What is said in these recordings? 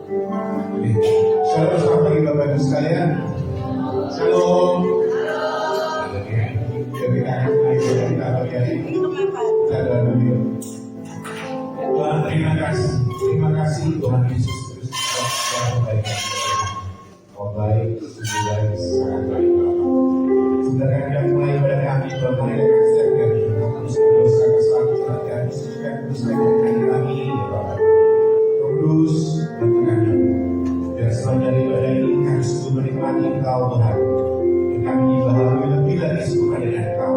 Shalom, selamat pagi Bapak Ibu sekalian. Shalom. Jadi kita pagi hari ini kita doa dulu. Tuhan terima kasih Tuhan Yesus Kristus telah memberikan kita. Oh baik, sungguh baik, sangat baik Bapak. Sebenarnya Anda mulai pada kami Bapak yang kasih kami, terus dosa kesalahan dan sucikan terus kami kami Bapak. Terus bantu kami. Dan sepanjang ibadah ini kami sungguh menikmati Engkau Tuhan. Dan kami bahagia lebih lagi suka dengan Engkau.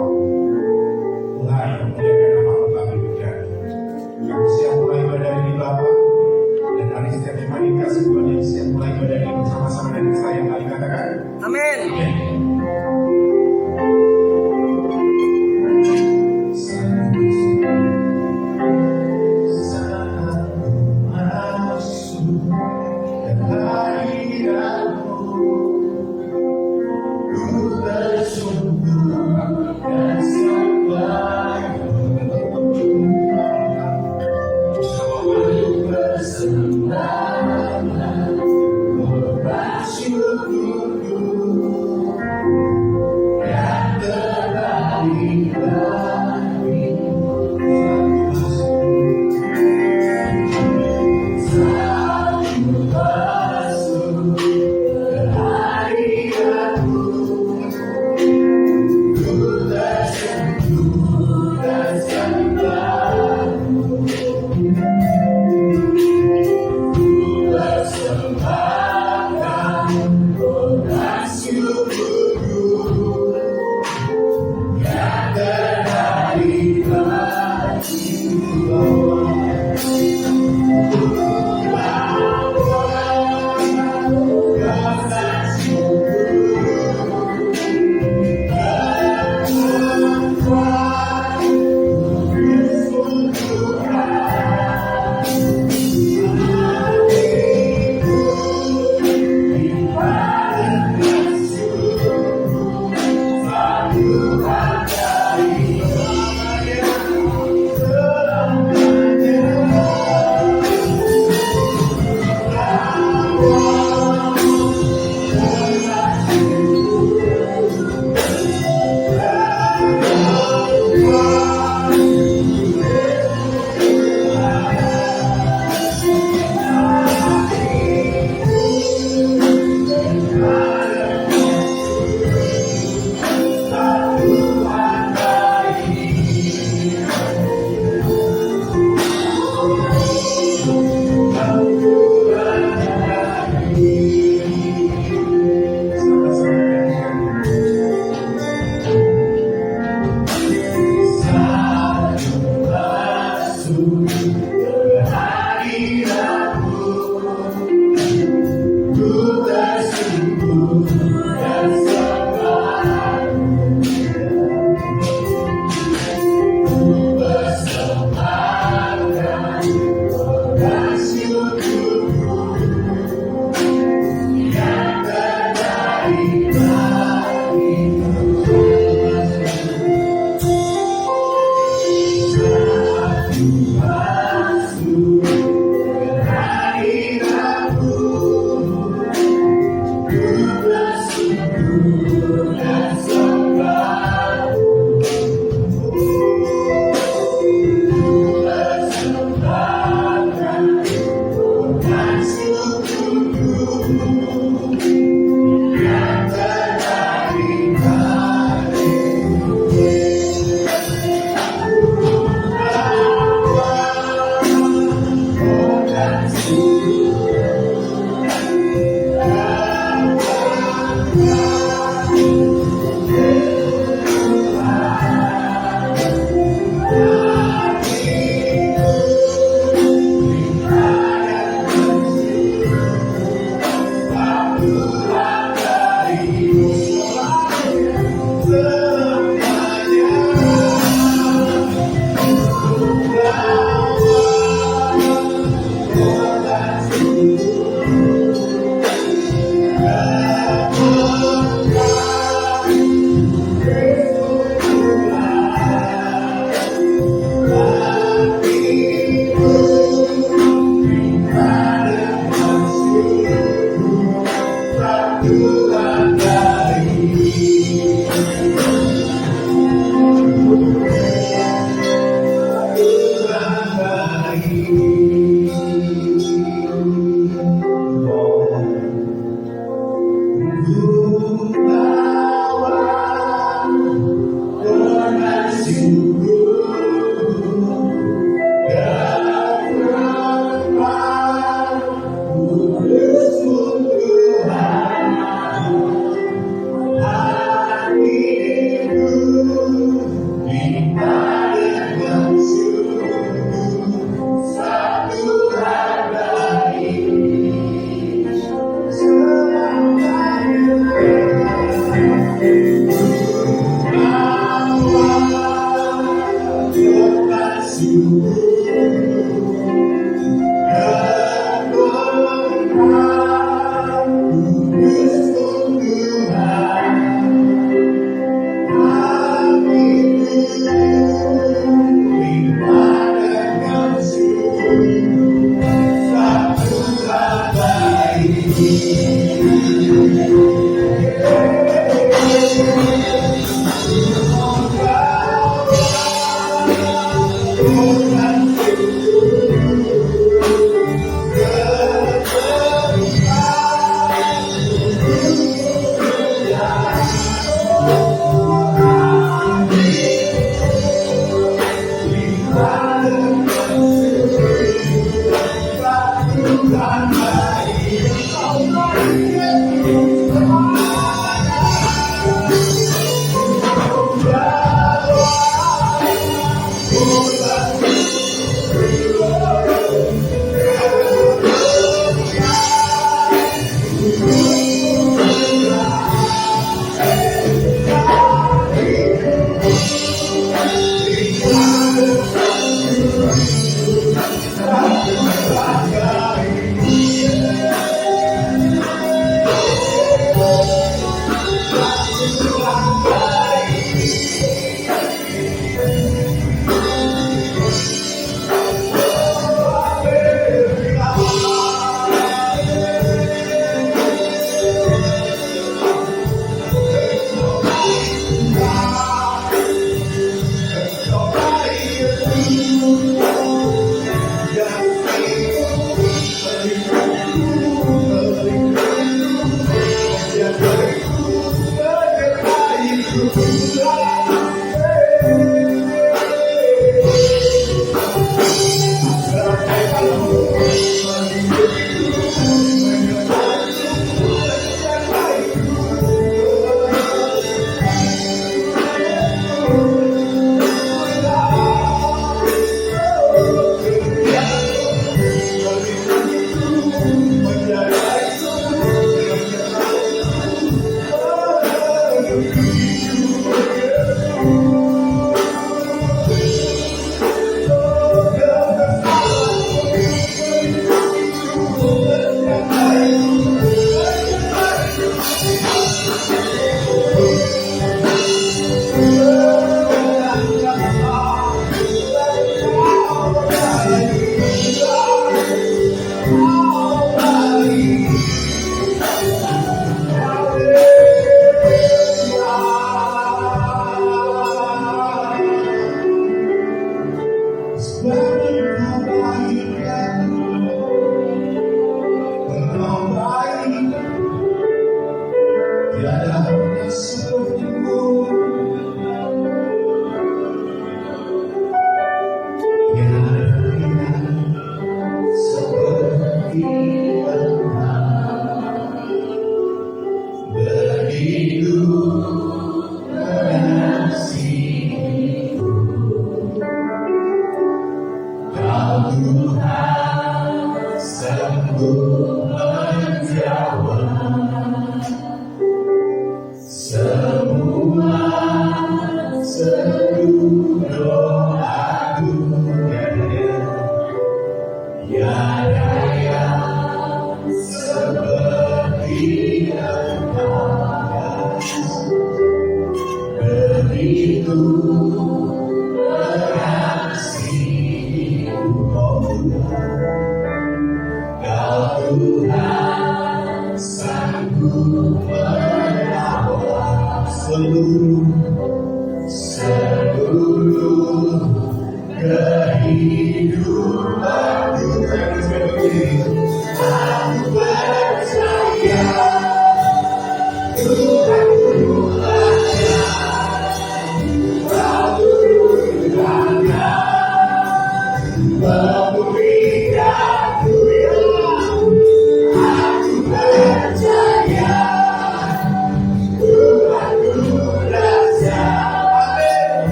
Tuhan memuliakan nama kami berjaya. Kami siap mulai ibadah ini Bapa. Dan kami setiap jemaat dikasih Tuhan yang siap mulai ibadah ini bersama-sama dengan saya yang kali katakan. Amin. You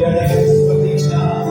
Tiada yang seperti Engkau.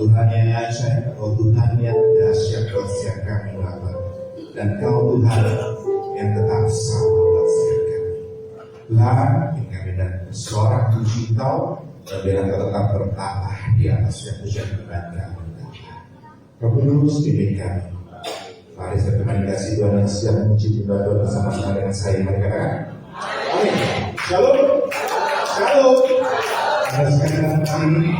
Tuhan yang ajaib, Kau Tuhan yang dahsyat buat setiap kami Bapa. Dan Kau Tuhan yang tetap sama buat setiap kami. Tuhan, kami dan bersorak puji Kau, dan biarlah Kau tetap bertambah di atas setiap pujian Tuhan kami. Kau penuh bimbing kami. Mari saya teman kasih Tuhan yang siap memuji Tuhan bersama-sama dengan saya. Mari katakan, amin. Shalom. Shalom. Ada sekali dalam kali ini.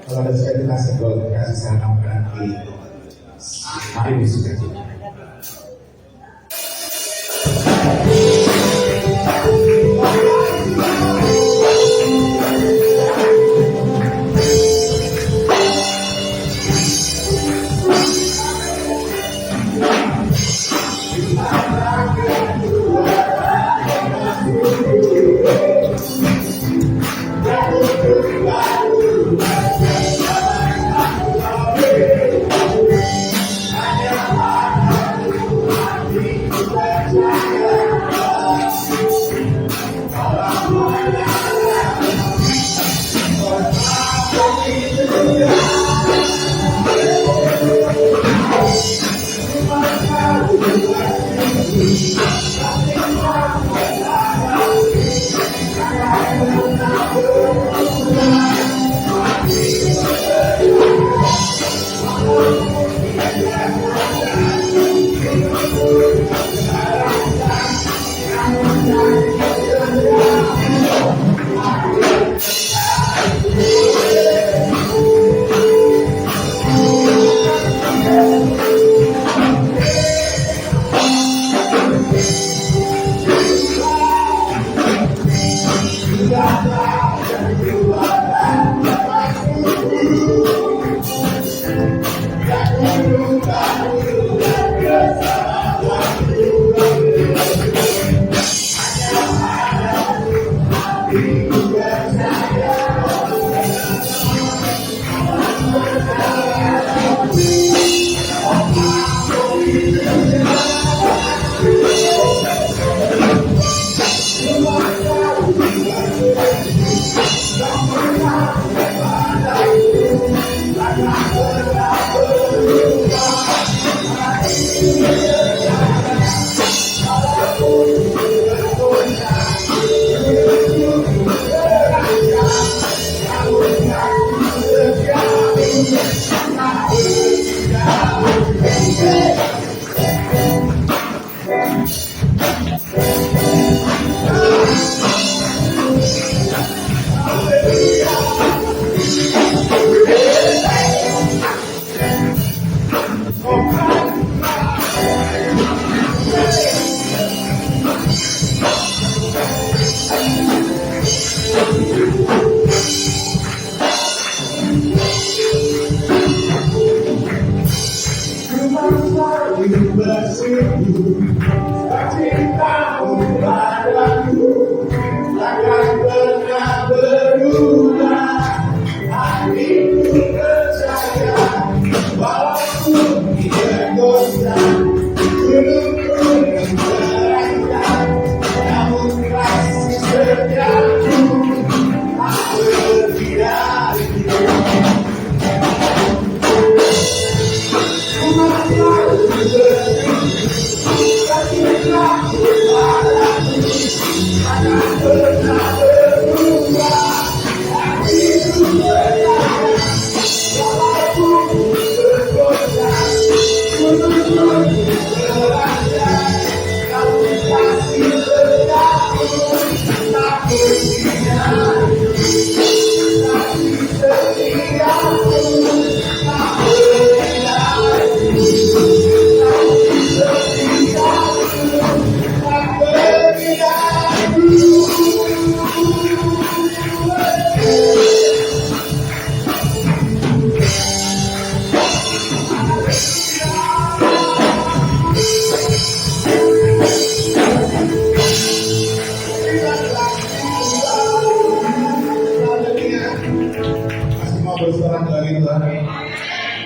Kalau ada sekali kita sebut kasih salam berarti. Mari bersuka cita.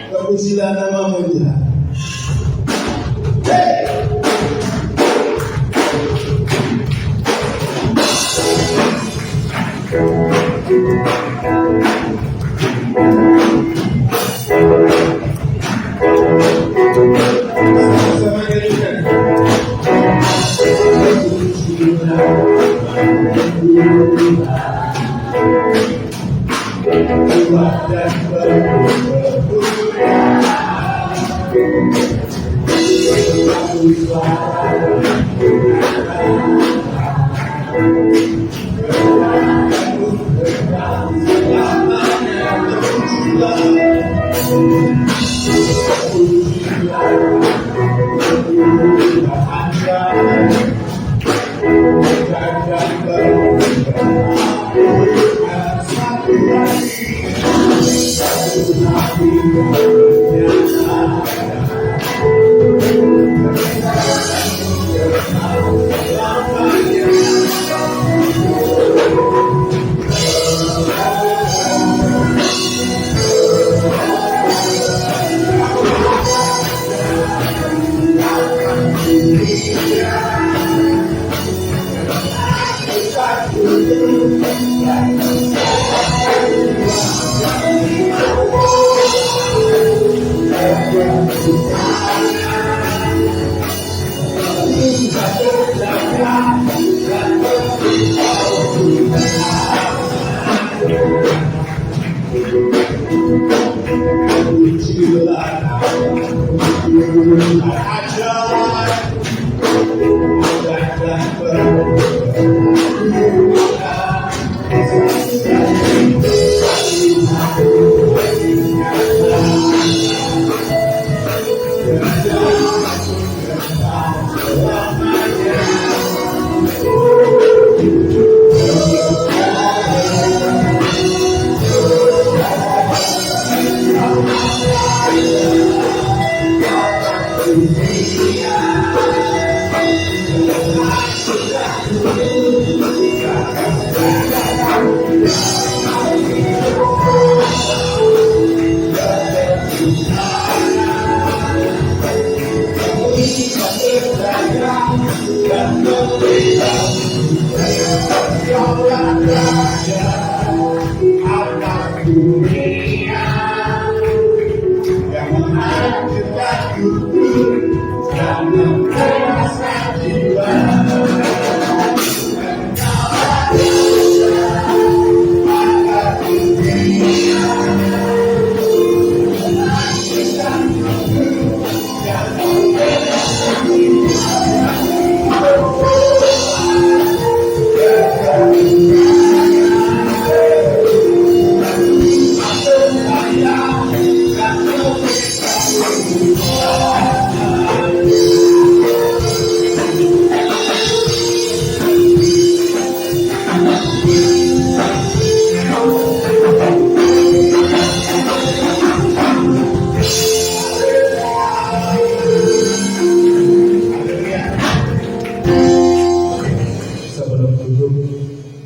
Terpujilah nama-Mu Tuhan. Hey! Tua dan berbuat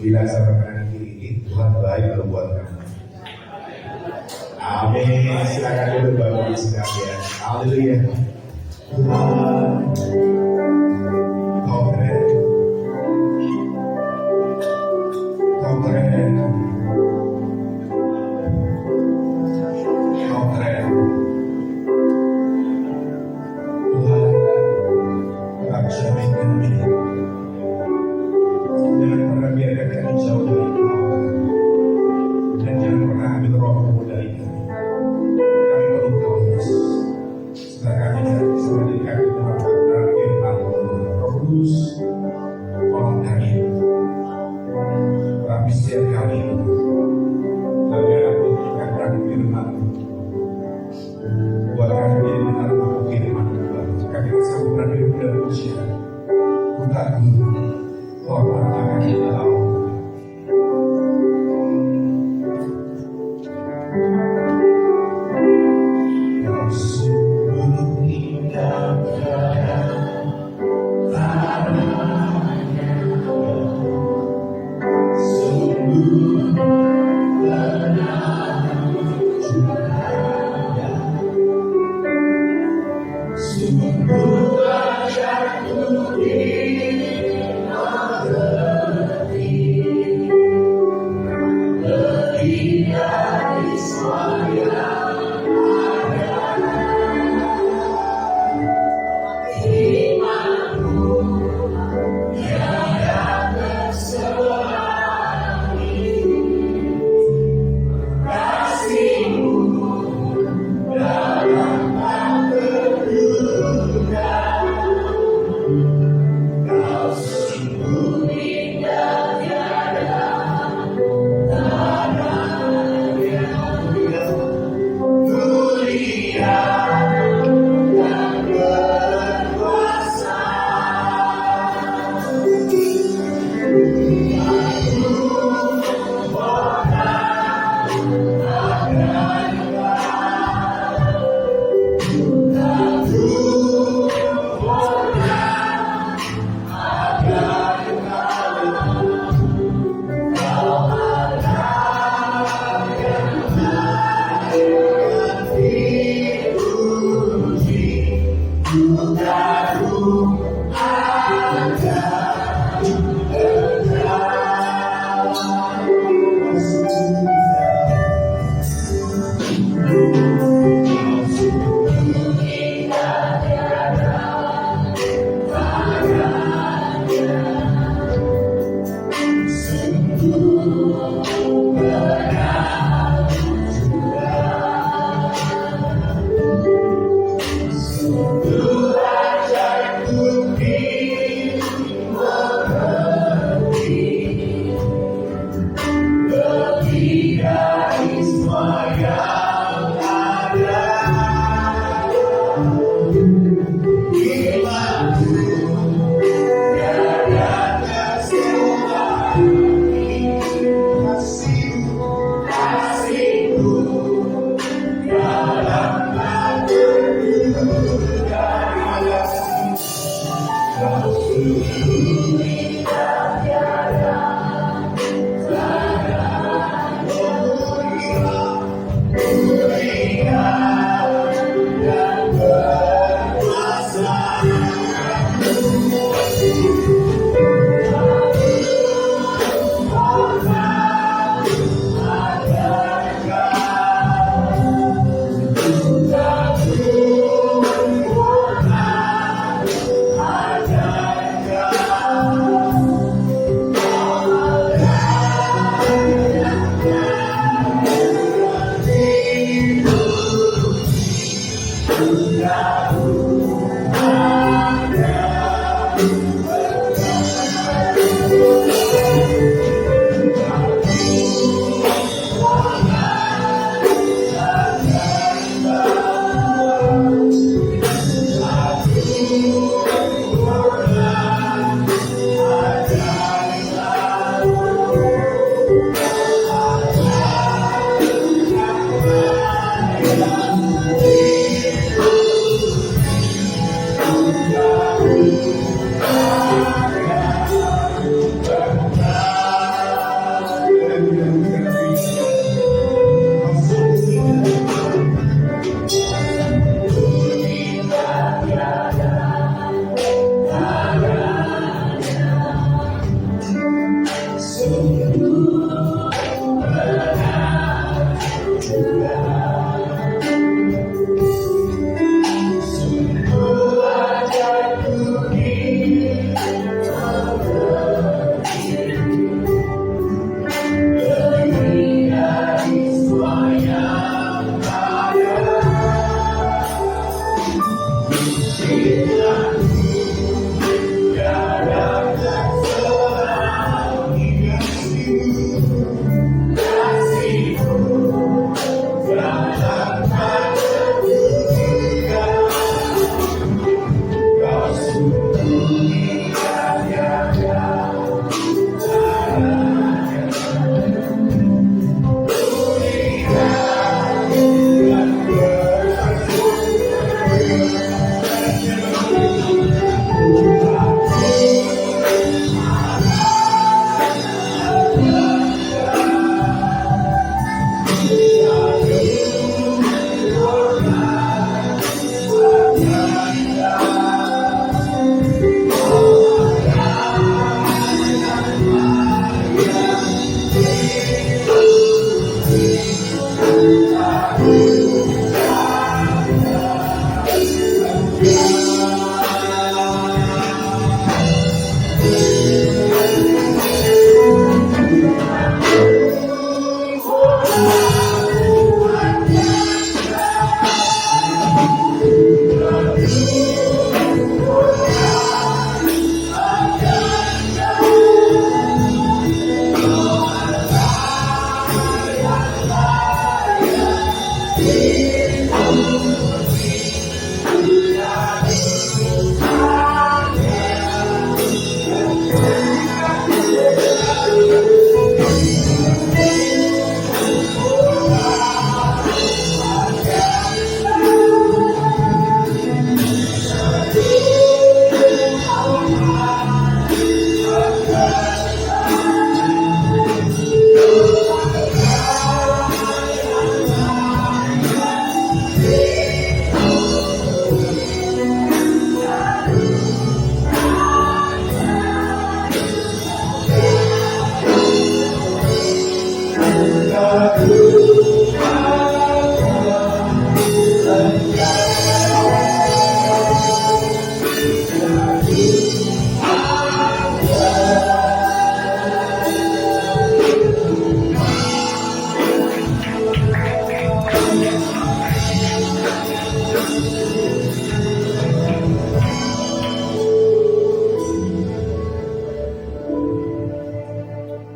dilaksanakan ini, Tuhan baik membuat kamu. Amin. Silakan dulu Bapak Ibu sekalian. Haleluya. Tuhan, Kau keren. Kau keren. Kau keren. Tuhan, kami jamin kami. Jangan pernah biarkan kami jauh dari Kau. Dan jangan pernah ambil roh-Mu dari kami. Kami perlu Kau, Yesus. Setelah kami bisa mendirikan dalam firman-Mu, Roh Kudus, tolong kami. Tapi setiap kali kami akan mendengarkan firman-Mu. Buat kami menjadi benar mampu firman-Mu, Tuhan. Kami sanggup berada dan ujian. Bukan guru. Hormat akan kita.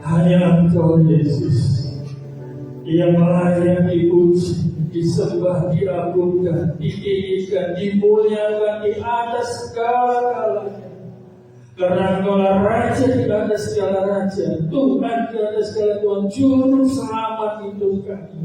Hanya Engkau Yesus yang layak dipuji, disembah, diagungkan, ditinggikan, dimuliakan di atas segala-galanya. Karena Engkaulah Raja di atas segala Raja, Tuhan di atas segala Tuhan, Juru Selamat hidup kami.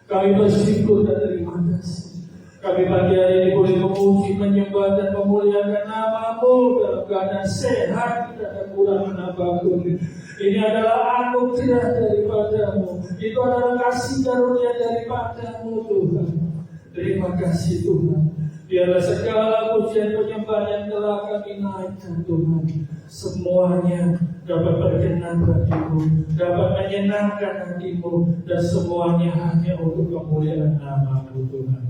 Kami bersyukur dan terima kasih. Kami pagi hari ini boleh memuji, menyembah dan memuliakan nama-Mu dalam keadaan sehat, tidak ada kurangan apapun. Ini adalah anugerah daripada-Mu. Itu adalah kasih karunia daripada-Mu Tuhan. Terima kasih Tuhan. Biarlah segala pujian penyembahan yang telah kami naikkan Tuhan, semuanya dapat berkenan bagi-Mu, dapat menyenangkan hati-Mu, dan semuanya hanya untuk kemuliaan nama-Mu Tuhan.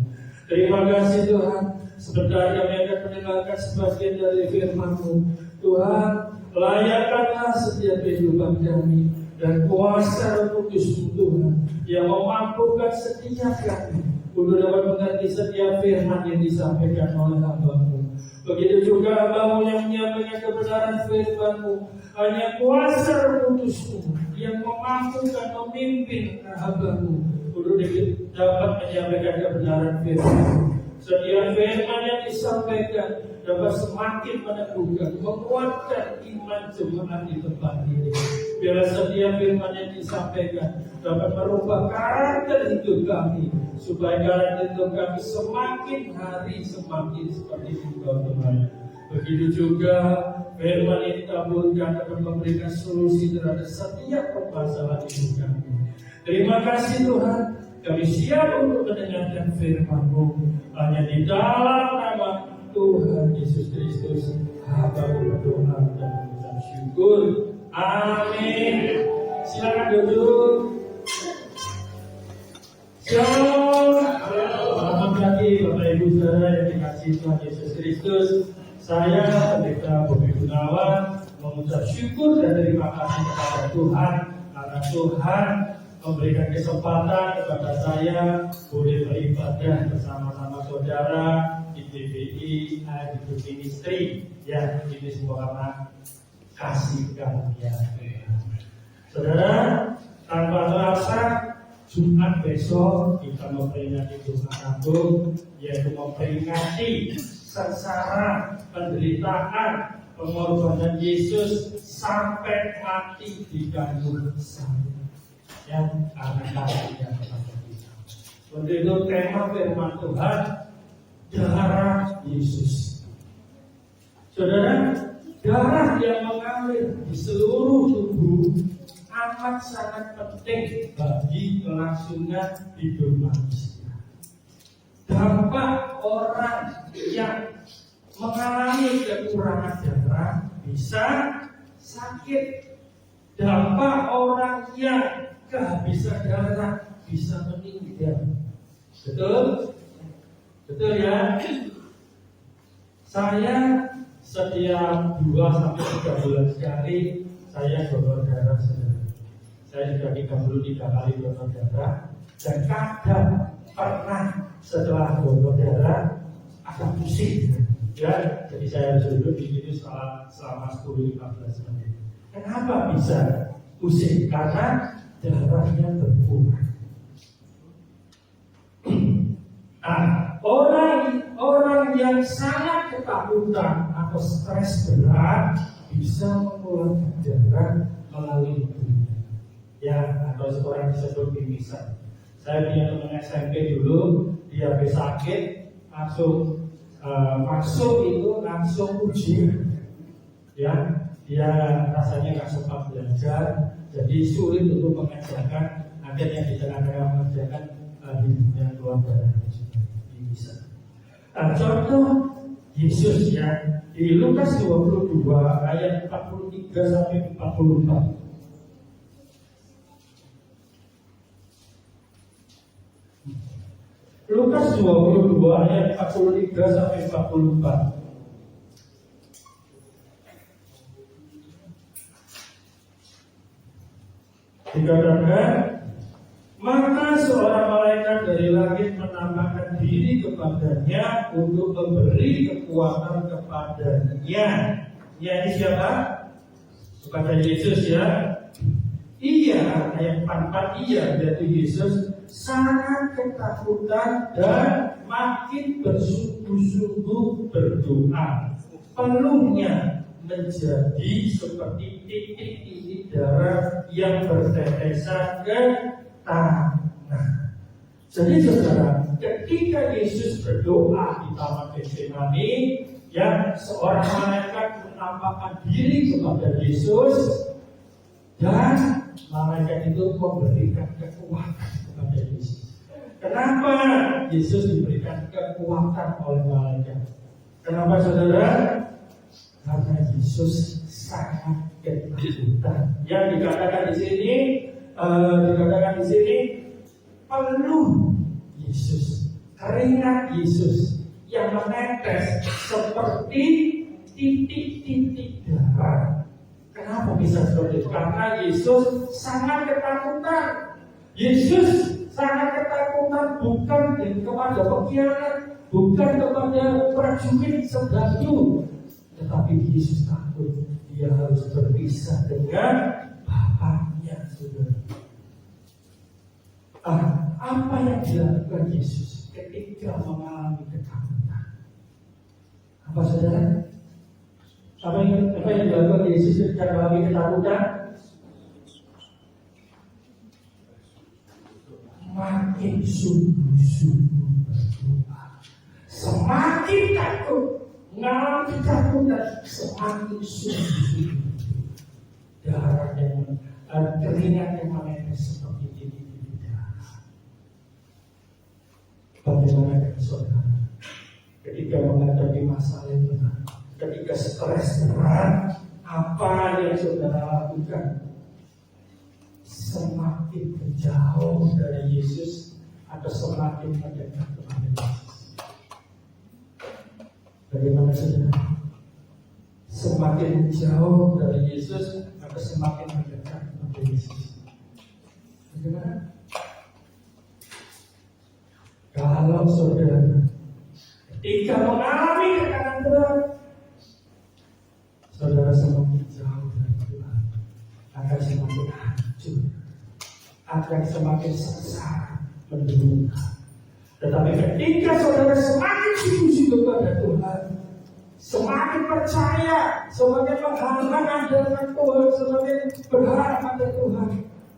Terima kasih Tuhan. Sebentar kami akan mendengarkan sebagian dari firman-Mu. Tuhan, layakkanlah setiap kehidupan kami dan kuasa Kudus-Mu Tuhan yang memampukan setiap kami untuk dapat mengerti setiap firman yang disampaikan oleh hamba-Mu. Begitu juga hamba-Mu yang menyampaikan kebenaran firman-Mu, hanya kuasa Kudus-Mu yang memampukan memimpin hamba-Mu untuk dapat menyampaikan kebenaran firman. Setiap firman yang disampaikan dapat semakin meneguhkan, menguatkan iman jemaat di tempat ini. Biarlah setiap firman yang disampaikan dapat merubah karakter hidup kami, supaya karakter hidup kami semakin hari semakin seperti Engkau Tuhan. Begitu juga firman yang ditaburkan dapat memberikan solusi terhadap setiap permasalahan hidup kami. Terima kasih Tuhan, kami siap untuk mendengarkan firman-Mu. Hanya di dalam nama Tuhan Yesus Kristus hamba berdoa dan mengucap syukur. Amin. Silakan duduk. Shalom. Selamat pagi Bapak Ibu Saudara yang dikasihi Tuhan Yesus Kristus. Saya Pendeta Bobi Gunawan mengucap syukur dan terima kasih kepada Tuhan karena Tuhan memberikan kesempatan kepada saya boleh beribadah bersama-sama saudara di TBI Hidup Ministry. Ya, ini semua karena kasih karunia. Saudara, tanpa terasa Jumat besok kita memperingati Jumat Agung, yaitu memperingati sengsara, penderitaan, pengorbanan Yesus sampai mati di kayu salib. Ya, karena kasihnya kepada kita. Untuk itu tema firman Tuhan, darah Yesus. Saudara, darah yang mengalir di seluruh tubuh amat sangat penting bagi kelangsungan hidup manusia. Dampak orang yang mengalami kekurangan darah bisa sakit. Dampak orang yang kehabisan darah bisa meninggal. Betul? Betul ya? Saya setiap 2-3 bulan sekali saya donor darah. Saya sudah 33 kali donor darah. Dan kadang pernah setelah donor darah agak pusing. Ya, jadi saya harus duduk di situ selama 10-15 menit. Kenapa bisa pusing? Karena darahnya berkurang. Nah, orang yang sangat ketakutan atau stres berat bisa mengeluarkan darah melalui tubuh. Ya, atau seorang disebut pingsan. Saya punya teman SMP dulu, dia habis sakit, langsung masuk itu langsung ujian. Ya, dia rasanya nggak sempat belajar. Jadi sulit untuk mengerjakan, akhirnya di tengah-tengah mengerjakan hidupnya keluar darah ini bisa. Nah, contoh Yesus ya di Lukas 22 ayat 43 sampai 44. Lukas 22 ayat 43 sampai 44. Dikatakan, maka seorang malaikat dari langit menampakkan diri kepadanya untuk memberi kekuatan kepadanya. Ini siapa? Kepada Yesus ya. Ia, ayat 44, yaitu Yesus sangat ketakutan dan makin bersungguh-sungguh berdoa. Peluhnya menjadi seperti titik-titik darah yang bertetesan ke tanah. Jadi saudara, ketika Yesus berdoa di Taman Getsemani, yang seorang malaikat menampakkan diri kepada Yesus dan malaikat itu memberikan kekuatan kepada Yesus. Kenapa Yesus diberikan kekuatan oleh malaikat? Kenapa saudara? Karena Yesus sangat ketakutan. Yang dikatakan di sini, peluh Yesus, keringat Yesus yang menetes seperti titik-titik darah. Kenapa bisa seperti itu? Karena Yesus sangat ketakutan. Yesus sangat ketakutan bukan kepada pengkhianat, bukan kepada prajurit sebantu, tetapi Yesus takut dia harus berpisah dengan Bapaknya, saudara. Apa yang dilakukan Yesus ketika mengalami ketakutan? Apa saudara? Apa yang dilakukan Yesus ketika mengalami ketakutan? Makin sungguh-sungguh berdoa. Semakin takut mengalami ketakutan, semakin sungguh-sungguh darah yang keringat yang menetes seperti titik-titik darah. Bagaimana dengan saudara? Ketika menghadapi masalah yang berat, ketika stres berat, apa yang saudara lakukan? Semakin menjauh dari Yesus atau semakin mendekat kepada Yesus? Bagaimana saudara? Semakin jauh dari Yesus atau semakin mendekat kepada Yesus? Bagaimana? Kalau saudara ketika mengalami tekanan berat, saudara semakin jauh dari Tuhan, akan semakin hancur, akan semakin sengsara, menderita. Tetapi ketika saudara semakin sungguh-sungguh kepada Tuhan, semakin percaya, semakin mengandalkan Tuhan, semakin berharap pada Tuhan,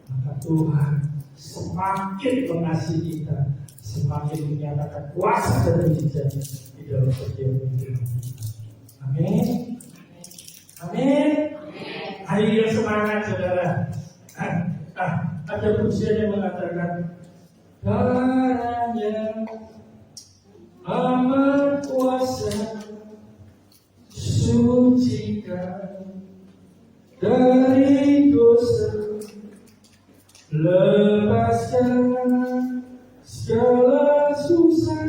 maka Tuhan semakin mengasihi kita, semakin menyatakan kuasa dan mujizatnya di dalam setiap hidup. Amin. Amin. Ayo semangat saudara. Ada pujian yang mengatakan, darahnya amat kuasa, sucikan dari dosa, lepaskan segala susah,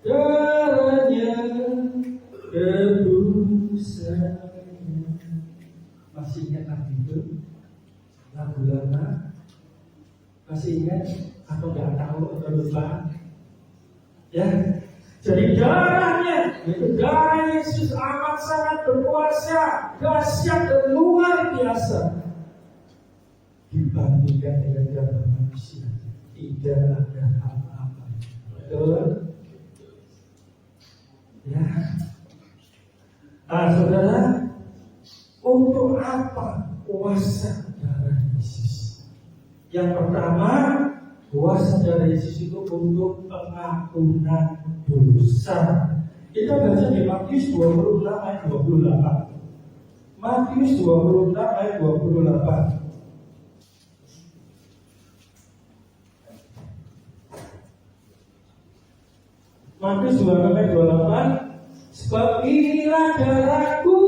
darahnya tebusannya. Masih ingat lagu itu? Lagu lama? Masih ingat atau nggak tahu atau lupa? Ya, jadi darahnya, itu darah Yesus amat sangat berkuasa, dahsyat dan luar biasa dibandingkan dengan darah manusia. Tidak ada apa-apa. Betul? Ya. Saudara, untuk apa kuasa darah Yesus? Yang pertama, kuasa darah Yesus itu untuk pengampunan dosa. Kita baca di Matius 26 ayat 28. Matius 26 ayat 28. Matius 26 ayat 28. Sebab inilah darahku.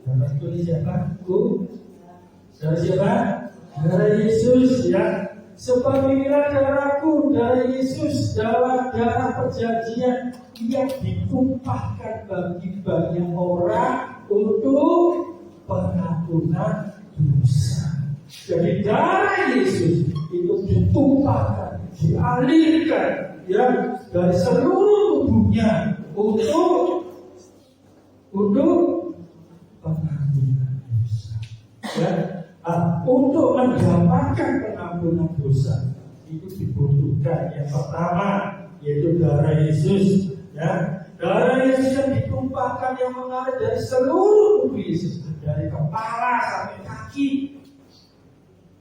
Darahku ini siapa? Darah siapa? Darah Yesus ya. Sebab inilah darahku, darah Yesus, darah perjanjian yang ditumpahkan bagi banyak orang untuk pengampunan dosa. Jadi darah Yesus itu ditumpahkan, dialirkan ya dari seluruh tubuhnya untuk pengampunan dosa. Ya, untuk mendapatkan pengampunan dosa itu dibutuhkan yang pertama yaitu darah Yesus. Ya, darah Yesus yang ditumpahkan yang mengalir dari seluruh tubuh Yesus, dari kepala sampai kaki.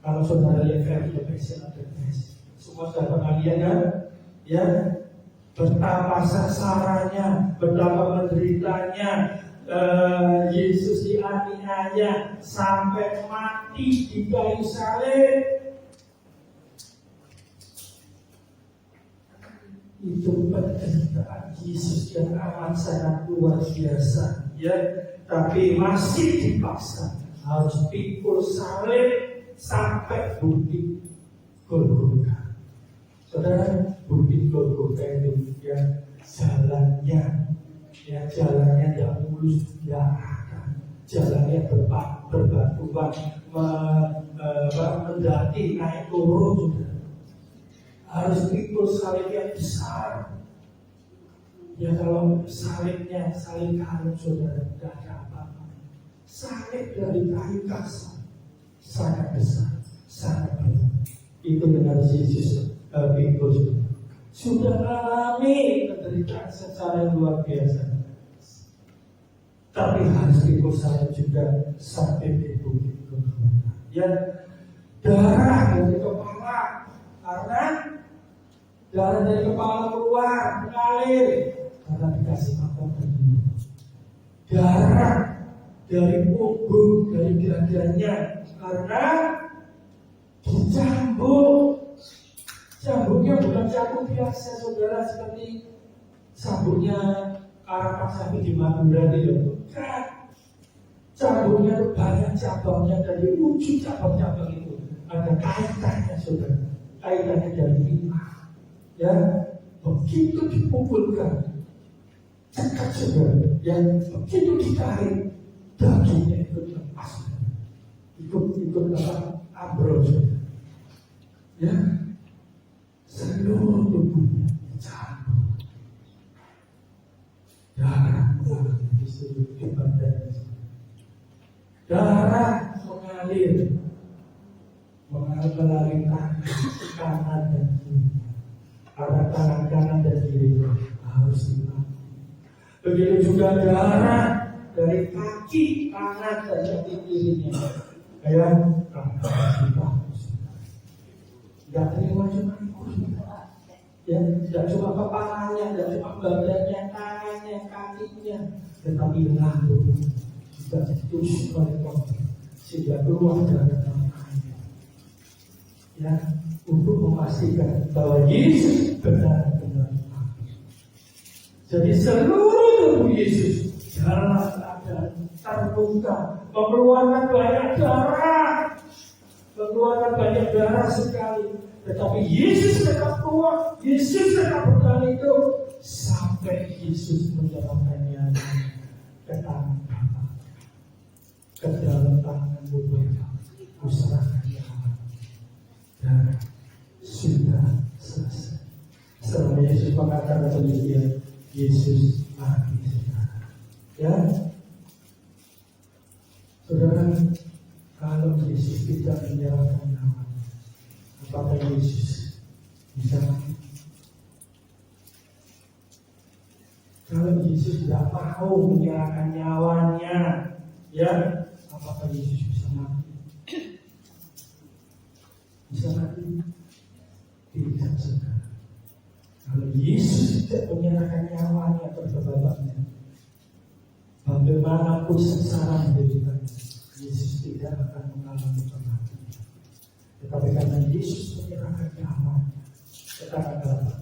Kalau saudara lihat versi semua sudah pernah lihat kan? Ya, betapa sasarannya, betapa menderitanya Yesus dianiaya sampai mati di kayu salib. Itu penderitaan Yesus yang amat sangat luar biasa, ya. Tapi masih dipaksa harus pikul salib sampai bukit Golgota. Saudara, bukit Golgota itu ya jalannya tidak mulus, tidak akan. Jalannya berbatuan, mendaki naik turun. Harus pikul salib yang besar. Ya kalau salibnya salib kayu, saudara, tidak ada apa-apa. Salib dari kayu kasar sangat besar, sangat berat. Itu dengan Yesus pikul sudah mengalami penderitaan secara yang luar biasa. Tapi harus pikul salib juga sampai di bukit Golgota. Ya, darah dari kepala, karena darah dari kepala keluar mengalir karena dikasih makan tadi. Darah dari punggung, dari dada-dadanya karena dicambuk. Cambuknya bukan cambuk biasa, saudara, seperti cambuknya karapan sapi di Madura itu. Bukan. Cambuknya banyak cabangnya, dari ujung cabang-cabang itu ada kaitannya, saudara. Kaitannya dari iman. Ya, begitu dipukulkan, cekat, saudara. Yang begitu ditarik, dagingnya itu lepas. Ikut apa? Ambrol, saudara. Ya, seluruh tubuhnya dicambuk. Darah mengalir di seluruh badan. Darah mengalir melalui kanan dan kiri. Ada tangan kanan dan kiri harus dipakai. Begitu juga darah dari kaki kanan dan kaki kirinya. Kayak harus dipakai. Tidak terima cuma ikut, ya, tidak cuma kepalanya, tidak cuma badannya, tangannya, kakinya, tetapi lambung juga ditusuk oleh Tuhan sehingga keluar dari tangannya. Ya, untuk memastikan bahwa Yesus benar-benar mati. Jadi seluruh tubuh Yesus dalam keadaan terluka, mengeluarkan banyak darah sekali, tetapi Yesus tetap kuat, Yesus tetap bertahan hidup sampai Yesus menyerahkan nyawa ke tangan Bapa, ke dalam tangan-Mu Bapa, kuserahkan nyawa. Dan sudah selesai. Setelah Yesus mengatakan demikian, Yesus mati sekarang. Ya, saudara, kalau Yesus tidak menyerahkan nyawa, apakah Yesus bisa mati? Kalau Yesus tidak mau menyerahkan nyawanya, ya, apakah Yesus bisa mati? Bisa mati? Tidak, saudara. Kalau Yesus tidak menyerahkan nyawanya kepada Bapaknya, bagaimanapun sengsara menderita, Yesus tidak akan mengalami kematian. Tetapi karena Yesus menyerahkan nyawanya kepada Bapa,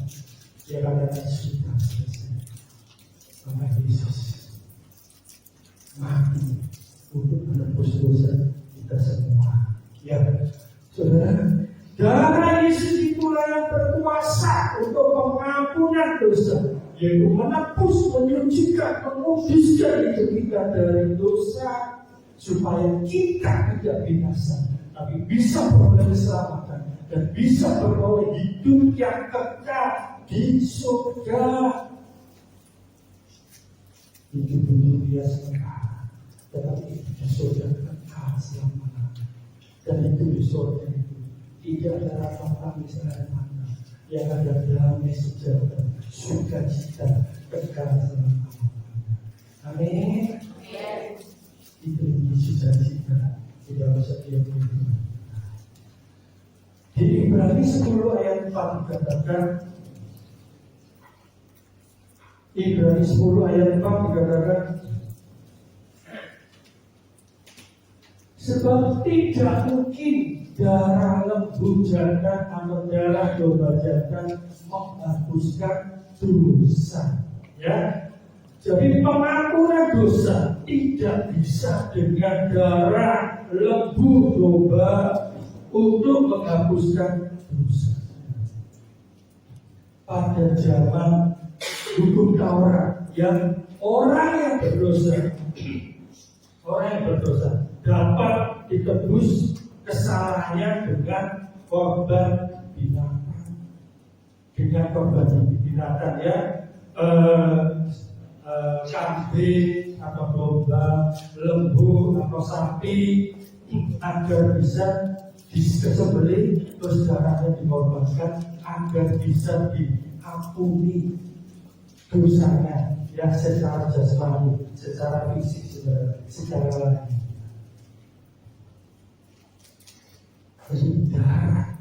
Dia katakan sudah selesai. Maka Yesus mati untuk menebus dosa kita semua. Ya, saudara, darah Yesus pengampunan dosa, yaitu menebus, menyucikan, menguduskan hidup kita dari dosa, supaya kita tidak binasa, tapi bisa beroleh keselamatan dan bisa beroleh hidup yang kekal di surga. Hidup dunia sementara, tetapi di surga kekal selama-lamanya. Dan itu di surga itu tidak ada rasa tangis air mata, yang ada damai sejahtera, sukacita kekal selama-lamanya. Amin. Itu cita-cita di dalam setiap hidup. Di Ibrani 10 ayat 4 dikatakan, Ibrani 10 ayat 4 dikatakan, sebab tidak mungkin darah lembu jantan atau darah domba jantan menghapuskan dosa. Ya, jadi pengampunan dosa tidak bisa dengan darah lembu domba untuk menghapuskan dosa. Pada zaman hukum Taurat, yang orang yang berdosa dapat ditebus kesalahannya dengan korban binatang, ya, kambing atau domba, lembu atau sapi, agar bisa disembelih terus darahnya dikorbankan agar bisa diampuni dosanya, ya, secara jasmani, secara fisik, secara lain. Jadi darah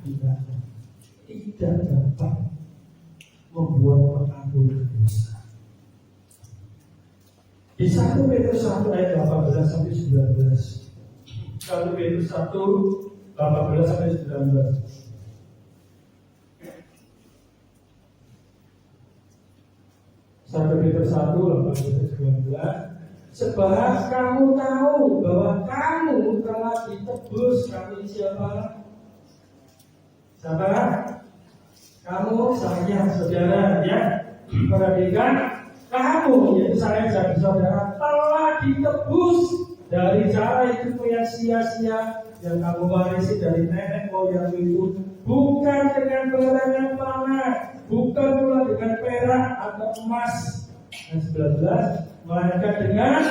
tidak dapat membuat pengampunan dosa. Di 1 Petrus 1 ayat 18 sampai 19. 1 Petrus 1 18 sampai 19. Petrus 1 18 19. Sebab kamu tahu bahwa kamu telah ditebus. Kamu siapa? Siapa? Kamu, saya, saudara, ya. Perhatikan, kamu, yaitu saya jadi saudara, telah ditebus dari cara hidupmu yang sia-sia yang kamu warisi dari nenek moyang itu, bukan dengan barang yang panah, bukan pula dengan perak atau emas. Ayat 19, melainkan dengan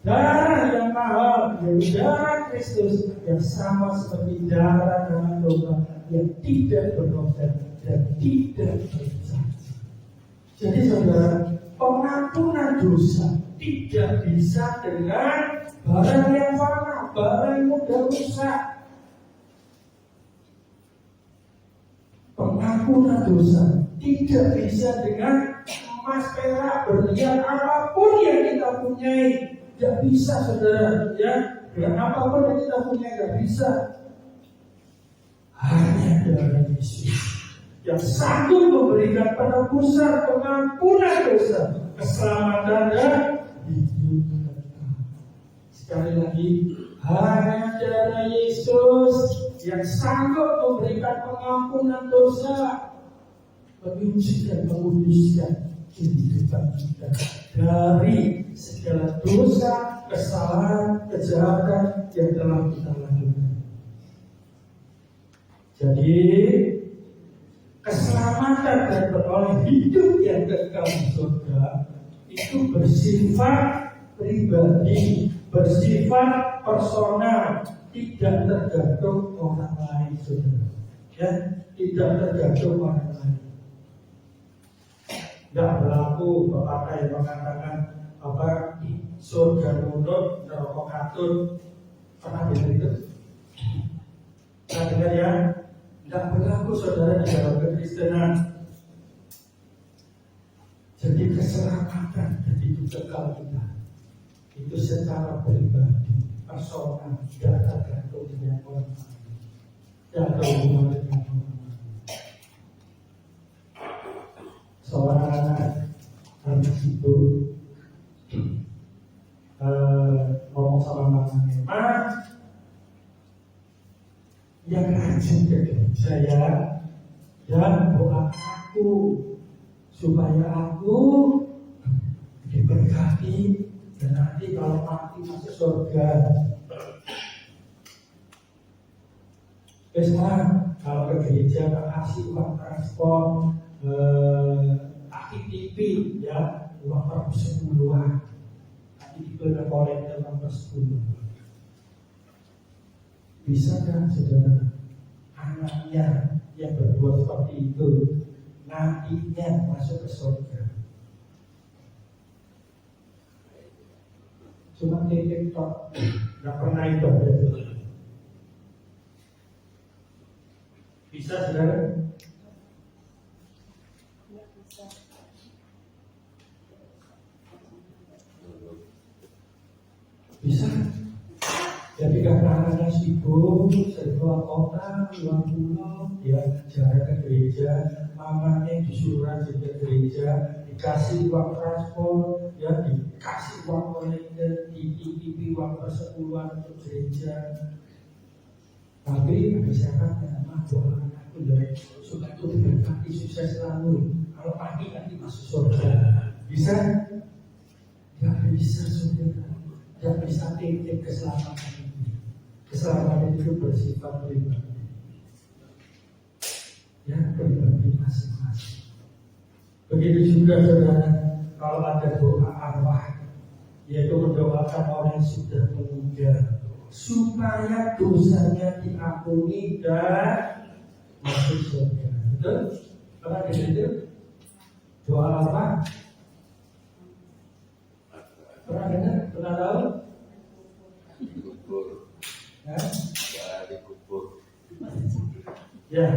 darah yang mahal, yaitu darah Kristus yang sama seperti darah anak domba yang tidak bernoda dan tidak bercacat. Jadi saudara, pengampunan dosa tidak bisa dengan barang yang fana, barang yang mudah rusak. Pengampunan dosa tidak bisa dengan emas, perak, berlian, apapun yang kita punyai. Tidak bisa, saudara, ya. Dengan apapun yang kita punyai tidak bisa. Hanya darah Yesus yang sanggup memberikan penebusan, pengampunan dosa, keselamatan dan hidup kekal. Sekali lagi, hanya darah Yesus yang sanggup memberikan pengampunan dosa, menyuci dan menguduskan kehidupan kita dari segala dosa, kesalahan, kejahatan yang telah kita lakukan. Jadi keselamatan dan beroleh hidup yang kekal di surga itu bersifat pribadi, bersifat personal, tidak tergantung orang lain, saudara. Ya, tidak tergantung orang lain. Tidak berlaku pepatah yang mengatakan apa surga nurut, neraka katut. Pernah dengar itu? Pernah dengar ya? Tidak berlaku, saudara, di dalam kekristenan. Jadi keselamatan dan hidup kekal kita itu secara pribadi, personal, tidak tergantung dengan orang lain, tidak ada hubungan dengan orang lain. Seorang anak habis itu ngomong sama mamanya, "Ma, yang rajin ke gereja ya, dan doa aku supaya aku diberkati dan nanti kalau mati masuk surga. Biasanya kalau ke gereja kasih uang transport, ATP ya, uang per 10-an, ATP dan kolektor nomor 10. Bisa kan saudara, anaknya yang berbuat seperti itu nantinya masuk ke surga? Cuma titik tok, nggak pernah ibadah itu. Bisa saudara? Bisa. Jadi karena anaknya sibuk, keluar kota, luar pulau, ya jarak ke gereja, mamanya disuruh rajin ke gereja, dikasih uang transport, ya dikasih uang kolektor, dititipi uang persepuluhan untuk gereja. Tapi ada syaratnya, doa anakku dari supaya aku diberkati sukses selalu. Kalau pagi nanti masuk surga, bisa? Gak bisa saudara, gak bisa titik keselamatan ini. Keselamatan itu bersifat pribadi, ya pribadi masing-masing. Begitu juga saudara, kalau ada doa arwah, yaitu mendoakan orang yang sudah meninggal supaya dosanya diampuni dan masuk surga. Betul? Pernah dengar doa apa? Pernah dengar? Pernah tahu? Dikubur. Ya? Ya, dikubur. Ya.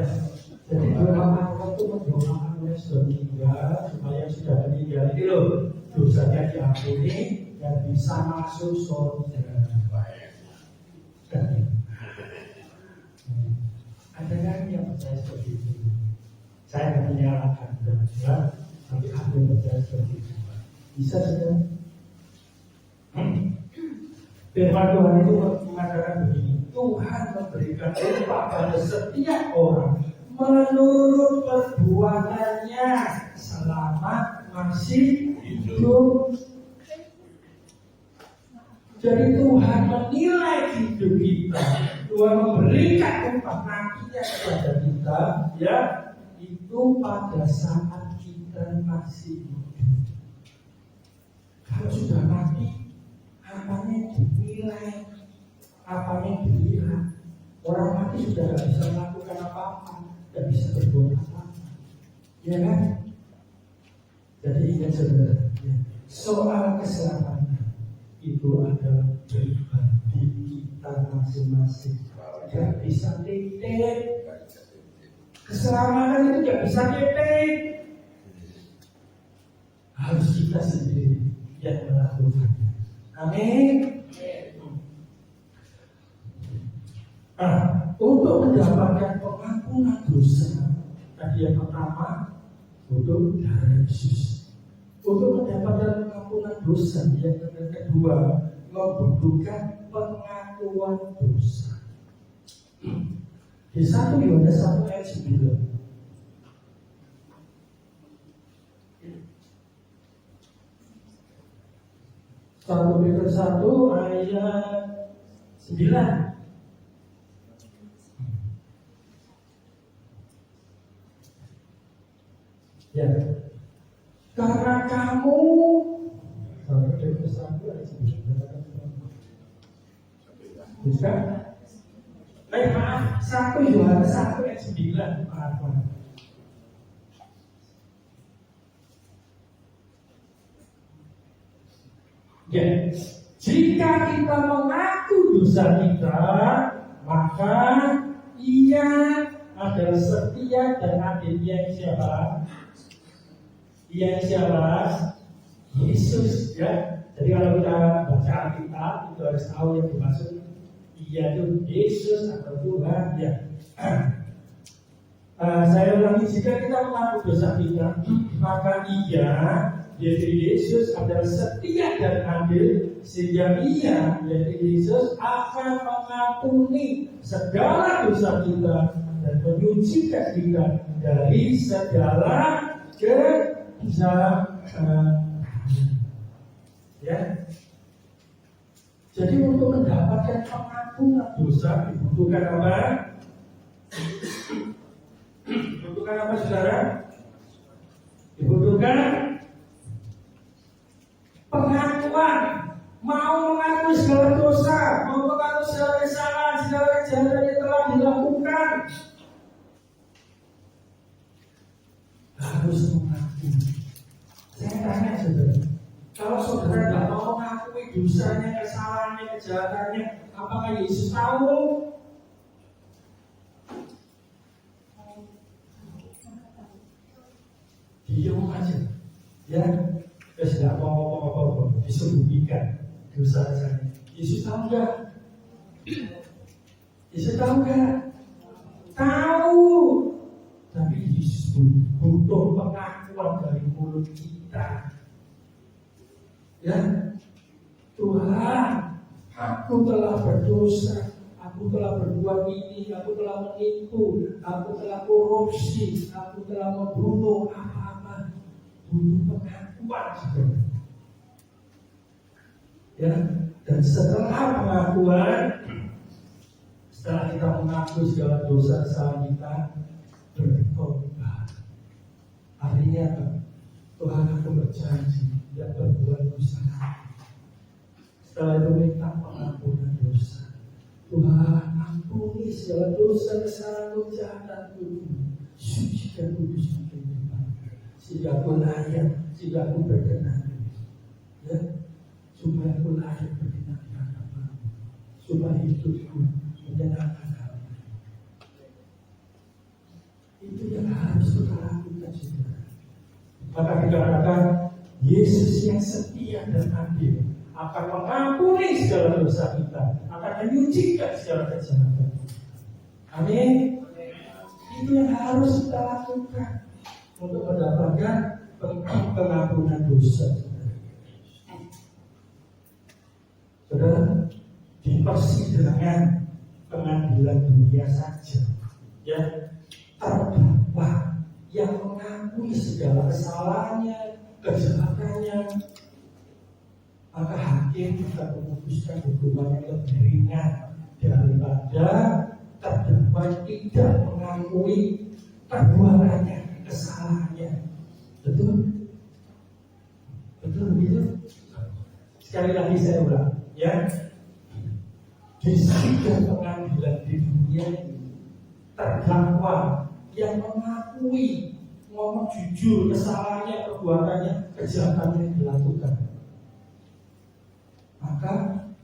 Jadi doa Allah itu mendoakan orang sudah meninggal supaya sudah meninggal itu loh dosanya diampuni dan bisa masuk surga. Ada kan yang percaya seperti itu? Saya akan menyalahkan, ya, tapi aku yang percaya seperti itu. Bisa saja. Firman Tuhan itu mengatakan begini: Tuhan memberikan upah pada setiap orang menurut perbuatannya selama masih hidup. Jadi Tuhan menilai hidup kita, Tuhan memberikan upah nantinya kepada kita, ya, itu pada saat kita masih hidup. Kalau sudah mati, apanya dinilai, apanya dilihat. Orang mati sudah tidak bisa melakukan apa-apa, tidak bisa berbuat apa-apa, ya kan? Jadi ingat saudara, ya, soal keselamatan itu adalah pribadi kita masing-masing. Tidak bisa titik. Keselamatan itu tidak bisa titik. Harus kita sendiri yang melakukannya. Amin. Untuk mendapatkan pengampunan dosa, tadi yang pertama, untuk darah Yesus. Untuk mendapatkan pengampunan dosa, yang kedua, membutuhkan pengakuan dosa. Di 1 Yohanes 1 ayat 9. 1 Petrus 1 ayat 9. Ya. Karena kamu, 1 Petrus 1 ayat 9. Bisa? Maaf, 1 Yohanes 1 ayat 9. Maaf. Ya, jika kita mengaku dosa kita, maka Ia adalah setia dan adil. Ia siapa? Ia siapa? Yesus, ya. Jadi kalau kita baca Alkitab, itu harus tahu yang dimaksud. Ia itu Yesus atau Tuhan, ya. Saya ulangi, jika kita mengaku dosa kita, maka Ia, yaitu Yesus adalah setia dan adil, sehingga Ia, yaitu Yesus, akan mengampuni segala dosa kita dan menyucikan kita dari segala bisa ya. Jadi untuk mendapatkan pengampunan dosa dibutuhkan apa? Dibutuhkan apa, saudara? Dibutuhkan pengakuan. Mau mengakui segala dosa, mau mengakui segala kesalahan, segala kejahatan yang telah dilakukan. Harus mengakui. Saya tanya saudara, kalau saudara tidak mau mengakui dosanya, kesalahannya, kejahatannya, apakah Yesus tahu? Diam aja, ya, tidak mau apa-apa, disembunyikan dosa saya. Yesus tahu nggak? Yesus tahu nggak? Tahu. Tapi Yesus butuh pengakuan dari mulut kita. Ya, Tuhan, aku telah berdosa, aku telah berbuat ini, aku telah menipu, aku telah korupsi, aku telah membunuh apa-apa. Butuh pengakuan, saudara. Ya, dan setelah pengakuan, setelah kita mengakui segala dosa kesalahan kita, bertobat. Artinya apa? Tuhan, aku berjanji tidak berbuat dosa. Setelah itu minta pengampunan dosa. Tuhan, ampuni segala dosa kesalahan kejahatanku. Sucikan kudus kehidupan. Sehingga aku layak, sehingga aku berkenan. Ya, supaya aku layak berkenan di hadapan-Mu. Supaya hidupku menyenangkan Kamu. Itu yang harus kita lakukan, saudara. Maka dikatakan Yesus yang setia dan adil akan mengampuni segala dosa kita, akan menyucikan segala kejahatan. Amin. Itu yang harus kita lakukan untuk mendapatkan pengampunan dosa. Saudara, di persidangan pengadilan dunia saja, ya, terdakwa yang mengakui segala kesalahannya, kejahatannya, maka hakim akan memutuskan hukuman yang lebih ringan daripada terdakwa yang tidak mengakui perbuatannya, kesalahannya. Betul? Betul begitu? Sekali lagi saya ulang, ya. Di sidang pengadilan di dunia ini, terdakwa yang mengakui, ngomong jujur kesalahannya, perbuatannya, kejahatannya yang dilakukan, maka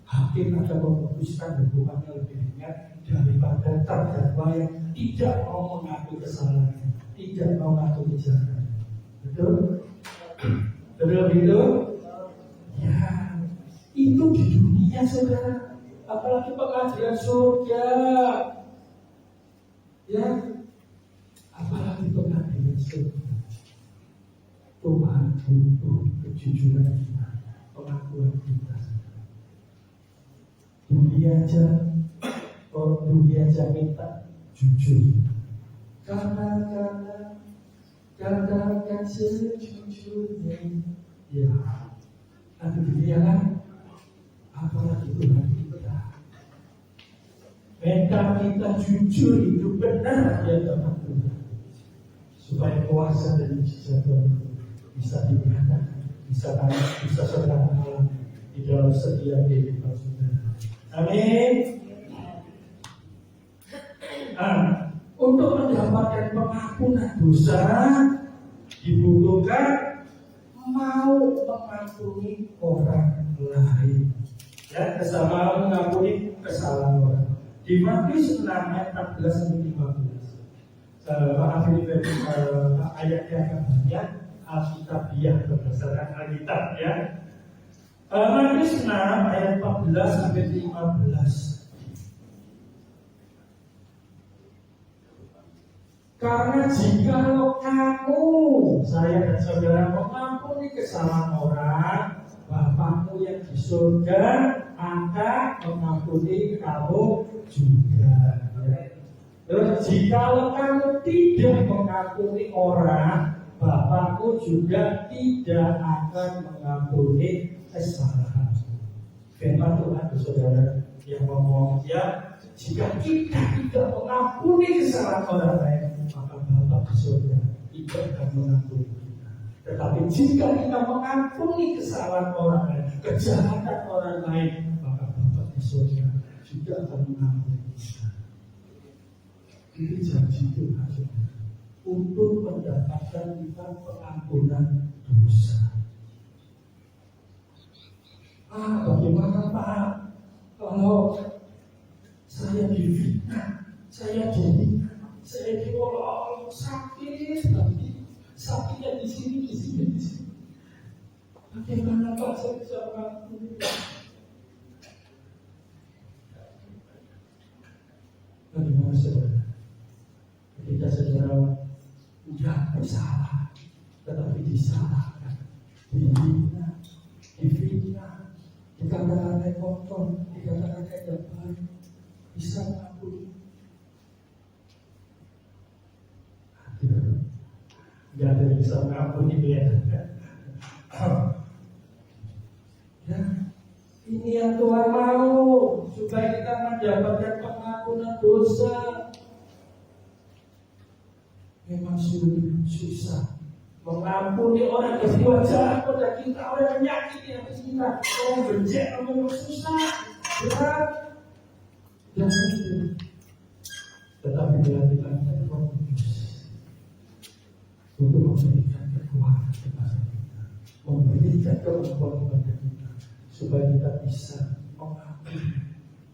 hakim akan memutuskan hukumannya lebih ringan daripada terdakwa yang tidak mau mengakui kesalahannya, tidak mau mengakui kejahatannya. Betul? Betul begitu? Ya, itu di dunia, saudara. Apalagi pengadilan surga. Ya, apalagi pengadilan surga. Tuhan butuh kejujuran kita, pengakuan kita. Dunia aja minta jujur. Katakan sejujurnya. Ya, tapi dunia kan, apalagi Tuhan kita. Minta kita jujur, hidup benar di hadapan Tuhan, supaya kuasa dan mujizat Tuhan bisa dinyatakan, bisa saudara alami di dalam setiap kehidupan saudara. Amin. Untuk mendapatkan pengampunan dosa dibutuhkan mau mengampuni orang lain. Ya, kesalahan mengampuni kesalahan orang. Di Matius 6 ayat 14 sampai 15. Maaf ini ayatnya agak banyak, Alkitabiah berdasarkan Alkitab, ya. Matius 6 ayat 14 sampai 15. Karena jikalau kamu, saya dan saudara, mengampuni kesalahan orang, Bapakmu yang di surga akan mengampuni kamu juga. Terus jikalau kamu tidak mengampuni orang, Bapakku juga tidak akan mengampuni kesalahan. Firman Tuhan, saudara, yang ngomong, ya, jika kita tidak mengampuni kesalahan orang lain, maka Bapa di surga tidak akan mengampuni kita. Tetapi jika kita mengampuni kesalahan orang lain, kejahatan orang lain, maka Bapa di surga juga akan mengampuni kita. Ini janji Tuhan, saudara, untuk mendapatkan kita pengampunan dosa. Bagaimana Pak kalau saya difitnah, saya diolok-olok, sakit, tapi sakitnya di sini. Bagaimana Pak saya bisa mengampuni? Bagaimana saudara? Ketika saudara sudah bersalah, tetapi disalahkan, dihina, difitnah, dikatakan kotor, dikatakan tidak baik, bisa mengampuni? Tidak ada yang bisa mengampuni ya. Ya, ini yang Tuhan mau supaya kita mendapatkan pengampunan dosa. Memang susah mengampuni orang yang berbuat jahat pada kita, orang yang menyakiti kita, orang yang benci, memang susah, berat, dan itu. Tetapi bila kita Roh Kudus untuk memberikan kekuatan kepada kita, memberikan kemampuan kepada kita, supaya kita bisa mengampuni,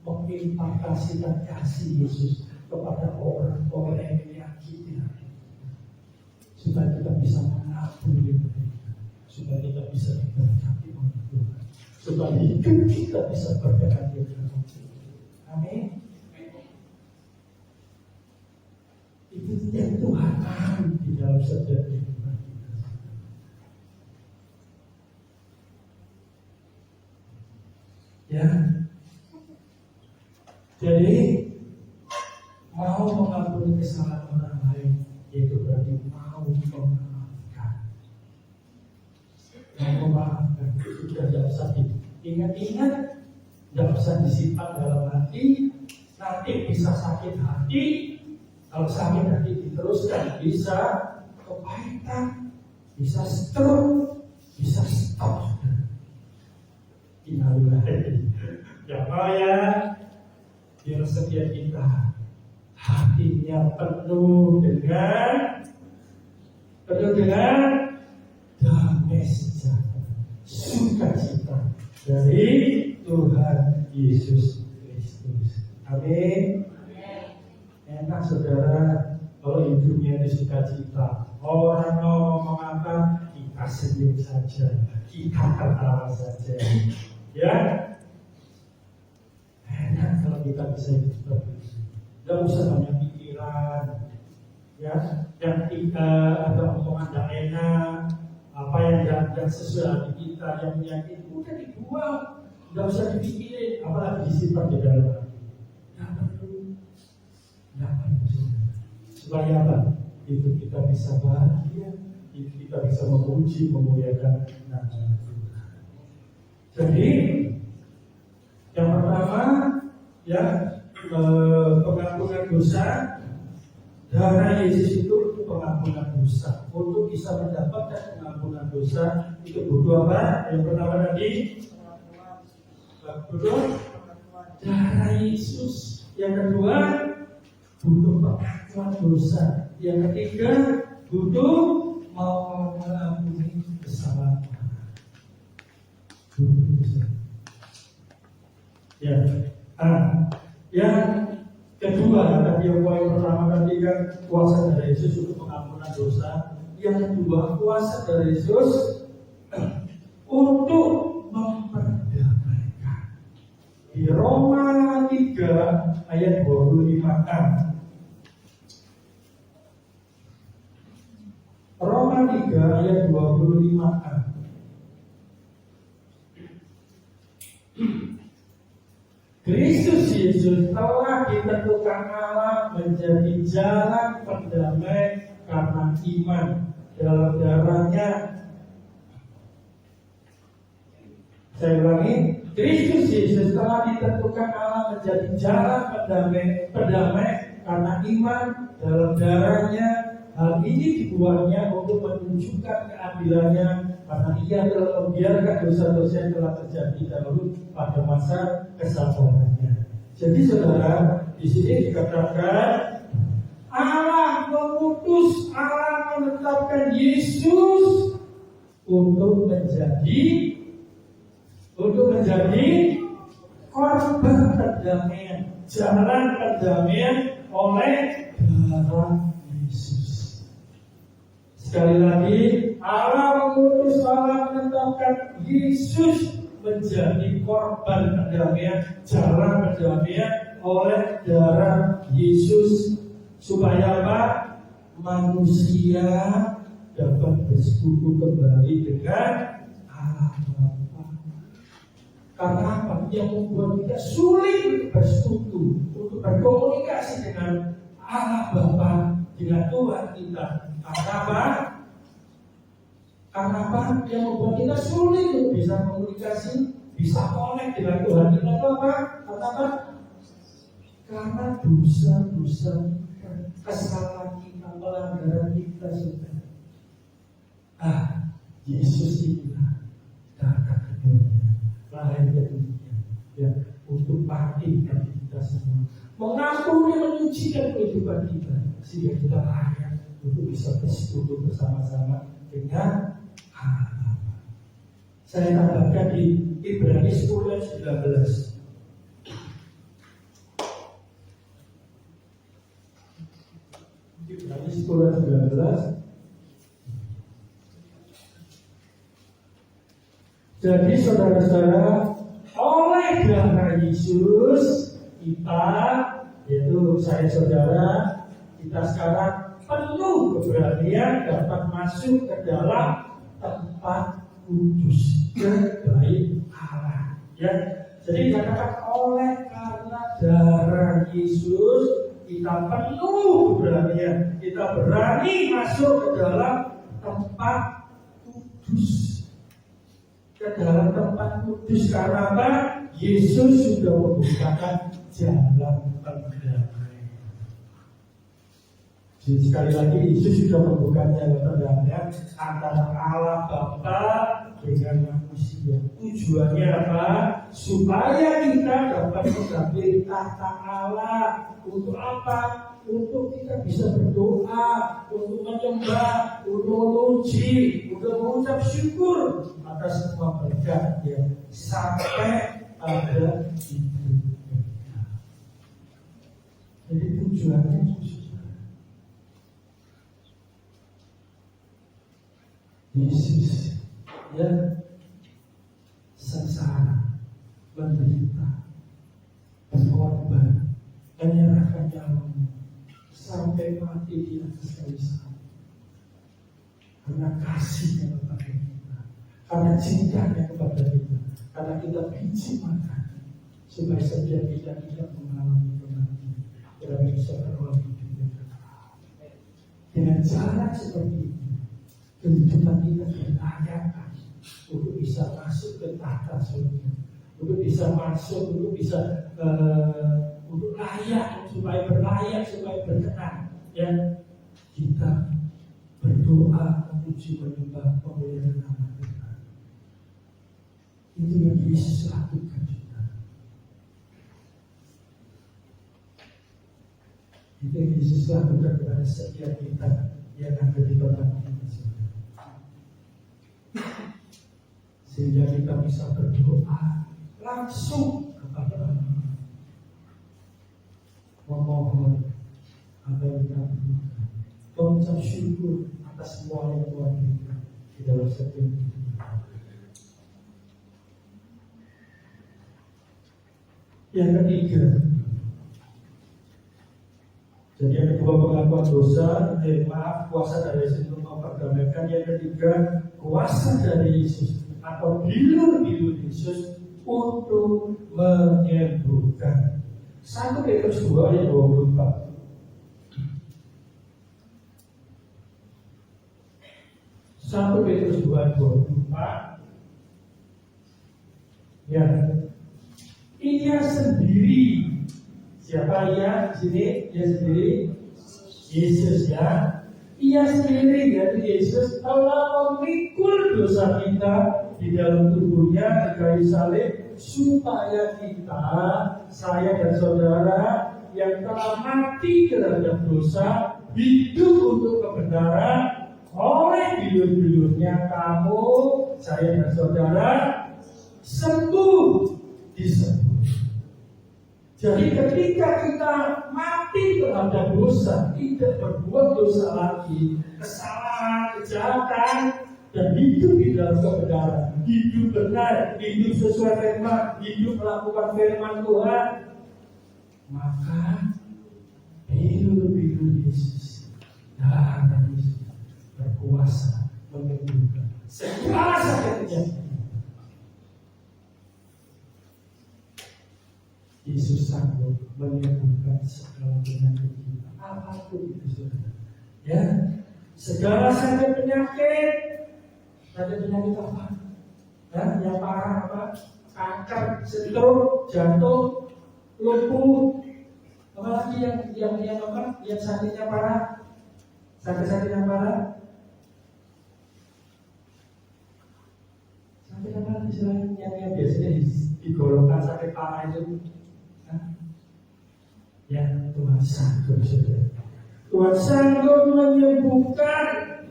mengimpakasikan kasih Yesus kepada orang-orang yang menyakiti hati, supaya kita bisa mengampuni mereka, supaya kita bisa diberkati oleh Tuhan, supaya hidup kita bisa berkenan di dalam Tuhan. Amin. Itu yang Tuhan mau di dalam setiap kehidupan kita. Ya, jadi mau mengampuni kesalahan orang lain, itu berarti mau memaafkan. Mau memaafkan itu tidak usah diingat-ingat, tidak usah disimpan dalam hati, nanti bisa sakit hati. Kalau sakit hati diteruskan, bisa kepahitan, bisa stroke, bisa stop. Innalillahi. Ya, biar setiap kita hatinya penuh dengan damai sejahtera, sukacita dari Tuhan Yesus Kristus. Amin. Enak saudara kalau hidupnya di sukacita. Orang ngomong apa, kita senyum saja, kita ketawa saja. Ya, enak kalau kita bisa hidup seperti itu. Tidak usah banyak pikiran. Ya, yang kita ada omongan yang enak, apa yang sesuai hati kita, yang menyakiti, udah dibuang. Tidak usah dipikirin, apalagi disimpan di dalam hati. Supaya apa? Itu kita bisa bahagia, itu kita bisa memuji, memuliakan nama Tuhan. Jadi yang pertama, ya, pengampunan dosa. Darah Yesus itu untuk pengampunan dosa. Untuk bisa mendapatkan pengampunan dosa itu butuh apa? Yang pertama tadi, butuh darah Yesus. Yang kedua, butuh pengakuan dosa. Yang ketiga, butuh mau mengampuni kesalahan. Ya, yang kedua tadi yang poin pertama tadi kan kuasa dari Yesus untuk pengampunan dosa. Yang kedua, kuasa dari Yesus untuk memperdamaikan. Di Roma 3 ayat 25a. Roma 3 ayat 25a. Kristus Yesus telah ditentukan Allah menjadi jalan perdamaian karena iman dalam darahnya. Saya ulangi, Kristus Yesus telah ditentukan Allah menjadi jalan perdamai karena iman dalam darahnya. Hal ini dibuatnya untuk menunjukkan keadilannya karena ia telah membiarkan dosa-dosa yang telah terjadi dahulu pada masa kesabarannya. Jadi saudara, di sini dikatakan Allah mengutus, Allah menetapkan Yesus untuk menjadi korban perdamaian, jalan perdamaian oleh darah Yesus. Sekali lagi, Allah mengutus, Allah menetapkan Yesus menjadi korban perdamaian, jalan perdamaian oleh darah Yesus. Supaya apa? Manusia dapat bersekutu kembali dengan Allah Bapa. Karena apa? Yang membuat kita sulit untuk bersekutu, untuk berkomunikasi dengan Allah Bapa, dengan Tuhan kita. Karena apa? Karena apa? Yang membuat kita sulit untuk bisa komunikasi, bisa connect dengan Tuhan kita itu apa? Karena apa? Karena dosa-dosa, kesalahan kita, pelanggaran kita sudah. Yesus itu datang ke dunia, lahir ke dunia, ya, untuk mati bagi kita semua, mengampuni, menyucikan kehidupan kita, sehingga kita layak untuk bisa bersekutu bersama-sama dengan Allah. Saya tambahkan di Ibrani 10 ayat 19. Ibrani 10 ayat 19. Jadi saudara-saudara, oleh darah Yesus kita, yaitu saya saudara, kita sekarang penuh keberanian dapat masuk ke dalam tempat kudus terbaik Allah. Ya, jadi dikatakan oleh karena darah Yesus kita penuh keberanian, kita berani masuk ke dalam tempat kudus. Ke dalam tempat kudus karena apa? Yesus sudah membukakan jalan perdamaian. Jadi sekali lagi Yesus sudah membuka jalan perdamaian antara Allah Bapa dengan manusia. Tujuannya apa? Supaya kita dapat mengambil tahta Allah. Untuk apa? Untuk kita bisa berdoa, untuk menyembah, untuk memuji, untuk mengucap syukur atas semua berkat yang sampai ada di dunia. Jadi tujuannya Yesus yang sengsara, menderita, berkorban, menyerahkan nyawanya sampai mati di atas kayu salib. Karena kasihnya kepada kita, karena cintanya kepada kita, karena kita biji makan, supaya setiap kita tidak mengalami kematian, kami bisa beroleh hidup yang kekal. Dengan cara seperti itu, kehidupan kita dilayakan untuk bisa masuk ke tahta surga, untuk bisa masuk, untuk bisa untuk layak, supaya berlayak, supaya berkenan. Ya, kita berdoa, memuji, menyembah, memuliakan nama Tuhan. Itu yang Yesus lakukan juga. Itu yang Yesus lakukan kepada setiap kita yang ada di tempat ini. Sehingga kita bisa berdoa langsung kepada Allah, memohon apa yang kita butuhkan, mengucap syukur atas semua yang Tuhan berikan di dalam setiap hidup. Yang ketiga, jadi yang kedua pengakuan dosa, kuasa dari Yesus untuk memperdamaikan. Yang ketiga, kuasa dari Yesus atau bilur-bilur Yesus untuk menyembuhkan. 1 Petrus 2 ayat 24. 1 Petrus 2:24. Ya, ia sendiri. Siapa ia di sini? Ia sendiri, Yesus ya. Ia sendiri yaitu Yesus telah memikul dosa kita di dalam tubuhnya di kayu salib, supaya kita, saya dan saudara yang telah mati terhadap dosa, hidup untuk kebenaran. Oleh bilur-bilurnya kamu, saya dan saudara, sembuh, disembuh. Jadi ketika kita mati terhadap dosa, tidak berbuat dosa lagi, kesalahan, kejahatan, dan hidup di dalam kebenaran, hidup benar, hidup sesuai firman, hidup melakukan firman Tuhan, maka bilur-bilur Yesus, darah Yesus berkuasa menyembuhkan segala sakitnya. Yesus sanggup menyembuhkan segala penyakit kita, apapun itu saudara. Ya, segala sakit penyakit apa? Ya, yang parah apa? Kanker, stroke, jantung, lumpuh, apalagi yang apa? Yang sakitnya parah, sakit yang parah. Sakit apa istilahnya yang biasanya digolongkan sakit parah itu? Ya, Tuhan sanggup saudara. Tuhan sanggup menyembuhkan.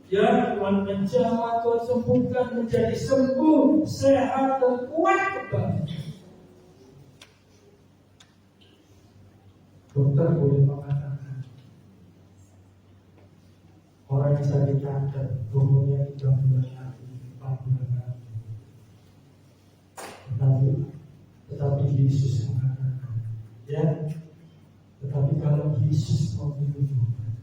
Ya, Tuhan menjamah, Tuhan sembuhkan menjadi sembuh, sehat dan kuat kembali. Dokter boleh mengatakan orang yang sakit kanker umurnya 3 bulan lagi, 4 bulan lagi. Tetapi Yesus mengatakan, ya, tetapi kalau Yesus mau menyembuhkan,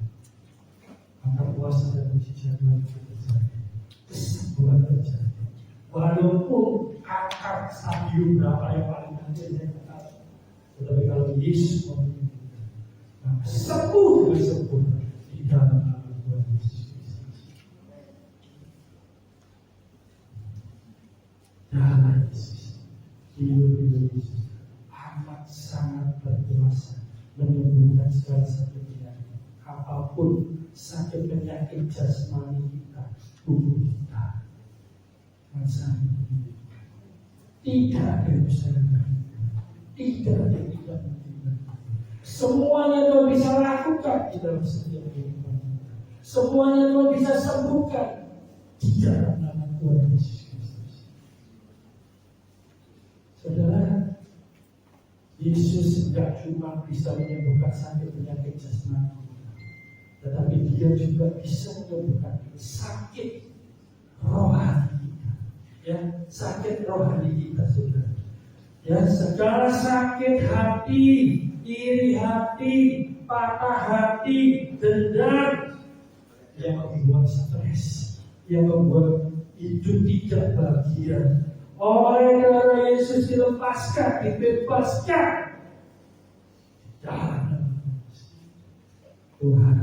maka kuasa dan mujizat Tuhan terjadi, kesembuhan terjadi. Walaupun kanker stadium berapa yang paling nanti saya katakan, tetapi kalau Yesus mau menyembuhkan, maka sembuh dengan sempurna di dalam nama Tuhan Yesus Kristus. Darah Yesus, hidup Yesus amat sangat berkuasa menyembuhkan segala sakit penyakit, apapun sakit penyakit jasmani kita, tubuh kita, sangat menyembuhkan. Tidak ada yang bisa menggantikan, tidak ada yang tidak mungkin. Semuanya Tuhan bisa lakukan di dalam setiap kehidupan kita. Semuanya Tuhan bisa sembuhkan di dalam nama Tuhan Yesus Kristus. Saudara, Yesus tidak cuma bisa menyembuhkan sakit penyakit jasmani, tetapi Dia juga bisa menyembuhkan sakit rohani kita. Ya, sakit rohani kita, saudara. Ya, segala sakit hati, iri hati, patah hati, dendam yang membuat stres, yang membuat hidup tidak bahagia, oleh darah Yesus dilepaskan, dibebaskan. Dalam Tuhan,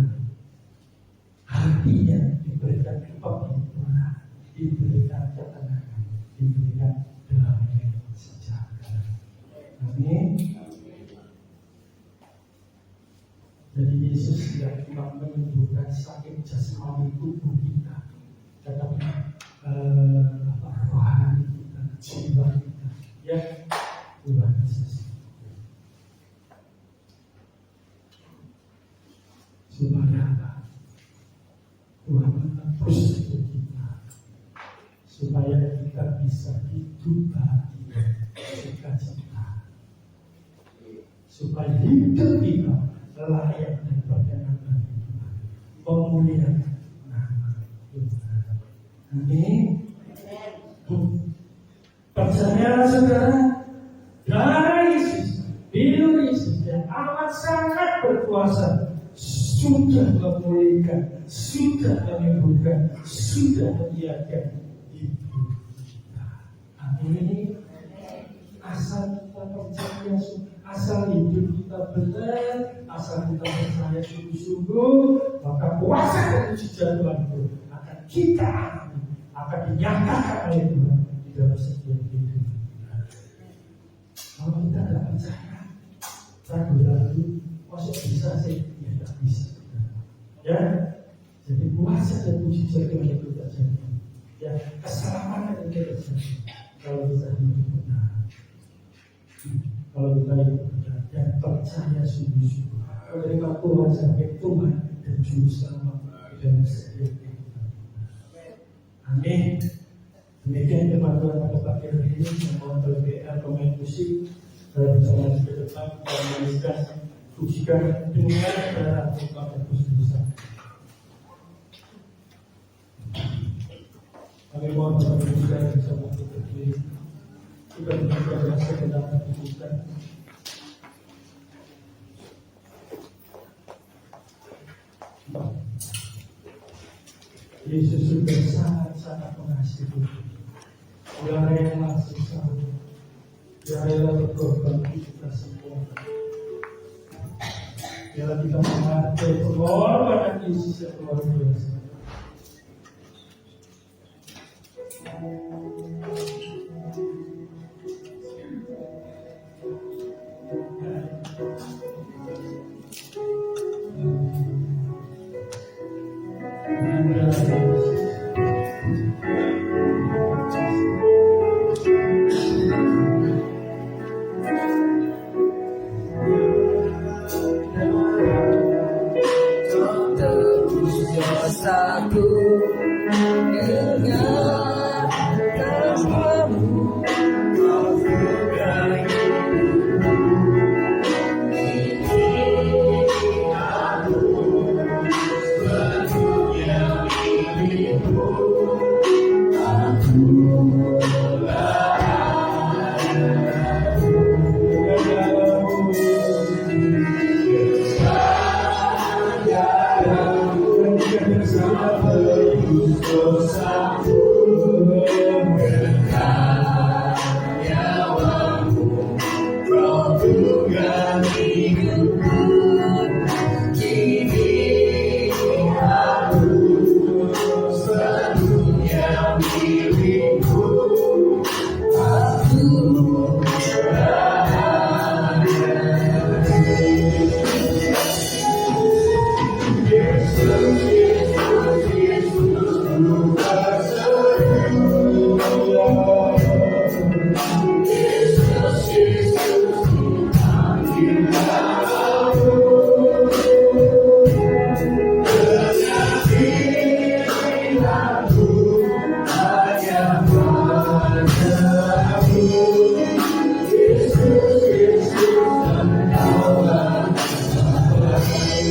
hatinya diberikan kebenaran, diberikan ketenangan, diberikan damai sejahtera. Amin. Jadi Yesus tidak cuma menyembuhkan sakit jasmani tubuh kita, tetapi rohani kita, jiwa kita. Ya, Tuhan Yesus. Supaya apa? Tuhan menebus hidup kita, supaya kita bisa hidup bahagia, sukacita, supaya hidup kita layak dan berkenan bagi Tuhan, memuliakan nama Tuhan. Amin. Percayalah saudara, darah Yesus, bilur Yesus yang amat sangat berkuasa sudah memulihkan, sudah menyembuhkan, sudah menyiapkan hidup kita. Amin. Asal kita percaya, asal hidup kita benar, asal kita percaya sungguh-sungguh, maka kuasa dan mujizat Tuhan akan kita akan dinyatakan oleh Tuhan di dalam setiap hidup. Kalau kita tidak percaya, ragu-ragu, masuk bisa sih, ya tidak bisa. Ya, jadi puasa dan puji Tuhan itu terjadi. Ya, keselamatan itu terjadi kalau kita hidup benar. Kalau kita hidup benar dan percaya sungguh-sungguh menerima Tuhan sebagai Tuhan dan Juru Selamat dalam setiap kehidupan. Amin. Demikian firman Tuhan pada pagi hari ini. Mohon berdoa pemain musik dalam bersama ke depan dan melanjutkan pujikan dengan darah Tuhan dan Kristus. Kami mohon Bapak Ibu sekalian bersama kita berdiri. Kita berdoa sekedar pujikan. Yesus sudah sangat-sangat mengasihi kita. Dia rela selalu. Dia rela berkorban kita semua. Biarlah kita menghargai pengorbanan Yesus yang luar biasa. Dosaku dengan kasih-Mu, maafkan ini aku sepenuhnya milikmu.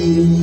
Amin.